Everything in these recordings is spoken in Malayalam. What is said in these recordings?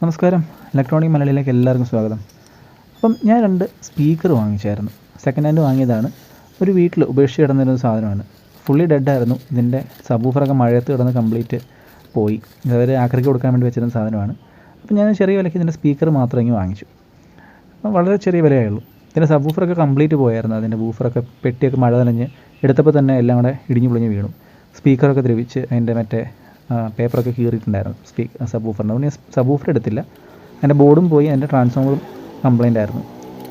നമസ്കാരം, ഇലക്ട്രോണിക് മലയാളിയിലേക്ക് എല്ലാവർക്കും സ്വാഗതം. അപ്പം ഞാൻ 2 സ്പീക്കർ വാങ്ങിച്ചായിരുന്നു. സെക്കൻഡ് ഹാൻഡ് വാങ്ങിയതാണ്. ഒരു വീട്ടിൽ ഉപേക്ഷിച്ച് കിടന്നിരുന്ന സാധനമാണ്. ഫുള്ളി ഡെഡായിരുന്നു. ഇതിൻ്റെ സബൂഫറൊക്കെ മഴയത്ത് കിടന്ന് കംപ്ലീറ്റ് പോയി. ഇതവർ ആക്രിക്ക് കൊടുക്കാൻ വേണ്ടി വെച്ചിരുന്ന സാധനമാണ്. അപ്പം ഞാൻ ചെറിയ വിലയ്ക്ക് ഇതിൻ്റെ സ്പീക്കർ മാത്രം ഇങ്ങ് വാങ്ങിച്ചു. അപ്പം വളരെ ചെറിയ വിലയായുള്ളൂ. ഇതിൻ്റെ സബൂഫറൊക്കെ കംപ്ലീറ്റ് പോയായിരുന്നു. അതിൻ്റെ ബൂഫറൊക്കെ പെട്ടിയൊക്കെ മഴ നനഞ്ഞ് എടുത്തപ്പോൾ തന്നെ എല്ലാം കൂടെ ഇടിഞ്ഞു പൊളിഞ്ഞ് വീണു. സ്പീക്കറൊക്കെ ദ്രവിച്ച് അതിൻ്റെ മറ്റേ പേപ്പറൊക്കെ കീറിയിട്ടുണ്ടായിരുന്നു സബൂഫറിന്. അതുകൊണ്ട് ഞാൻ സബൂഫർ എടുത്തില്ല. അതിൻ്റെ ബോർഡും പോയി, അതിൻ്റെ ട്രാൻസ്ഫോമറും കംപ്ലൈൻ്റ് ആയിരുന്നു.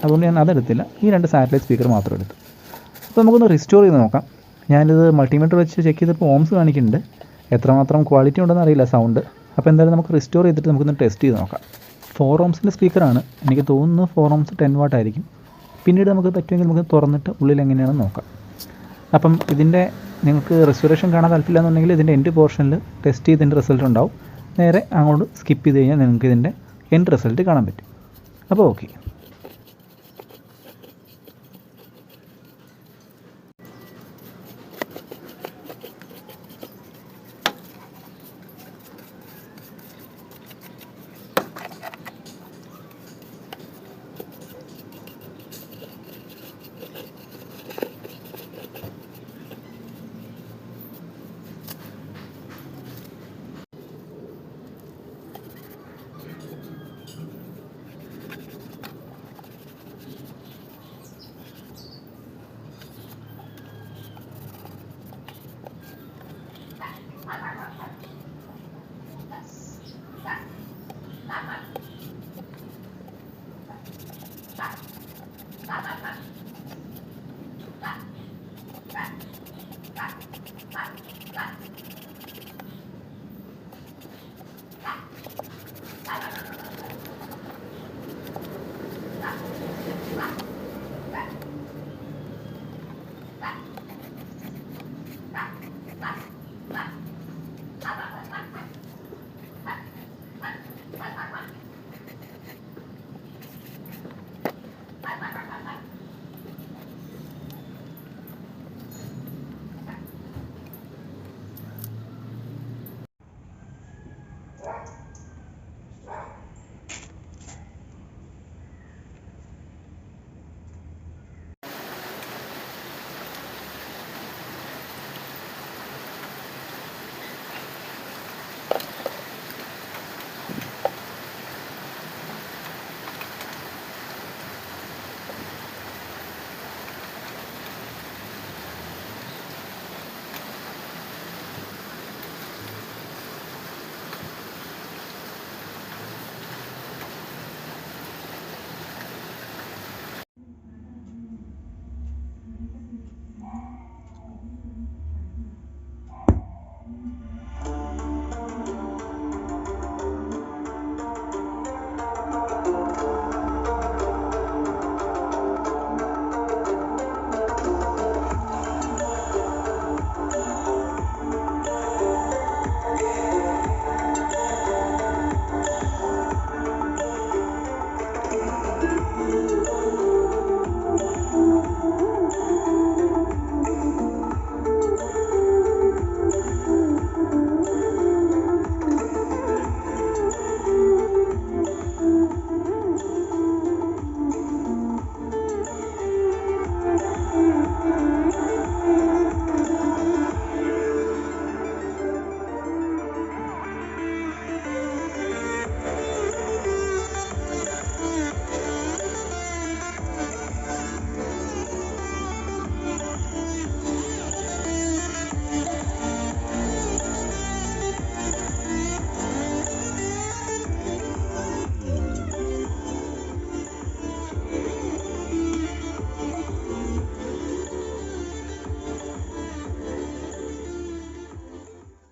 അതുകൊണ്ട് ഞാൻ അതെടുത്തില്ല. ഈ 2 സാറ്റലൈറ്റ് സ്പീക്കർ മാത്രം എടുത്തു. അപ്പോൾ നമുക്കൊന്ന് റിസ്റ്റോർ ചെയ്ത് നോക്കാം. ഞാനിത് മൾട്ടിമീറ്റർ വെച്ച് ചെക്ക് ചെയ്തപ്പോൾ ഓംസ് കാണിക്കുന്നുണ്ട്. എത്രമാത്രം ക്വാളിറ്റി ഉണ്ടെന്ന് അറിയില്ല സൗണ്ട്. അപ്പോൾ എന്തായാലും നമുക്ക് റിസ്റ്റോർ ചെയ്തിട്ട് നമുക്കൊന്ന് ടെസ്റ്റ് ചെയ്ത് നോക്കാം. 4 ഓംസിൻ്റെ സ്പീക്കറാണ്. എനിക്ക് തോന്നുന്നു 4 ഓംസ് 10 വാട്ട് ആയിരിക്കും. പിന്നീട് നമുക്ക് പറ്റുമെങ്കിൽ നമുക്ക് തുറന്നിട്ട് ഉള്ളിൽ എങ്ങനെയാണെന്ന് നോക്കാം. അപ്പം ഇതിൻ്റെ നിങ്ങൾക്ക് റെസ്റ്റോറേഷൻ കാണാൻ താല്പര്യമില്ലെന്നുണ്ടെങ്കിൽ ഇതിൻ്റെ എൻഡ് പോർഷനിൽ ടെസ്റ്റ് ചെയ്തതിൻ്റെ റിസൾട്ട് ഉണ്ടാവും. നേരെ അങ്ങോട്ട് സ്കിപ്പ് ചെയ്ത് കഴിഞ്ഞാൽ നിങ്ങൾക്ക് ഇതിൻ്റെ എൻഡ് റിസൾട്ട് കാണാൻ പറ്റും. അപ്പോൾ ഓക്കെ.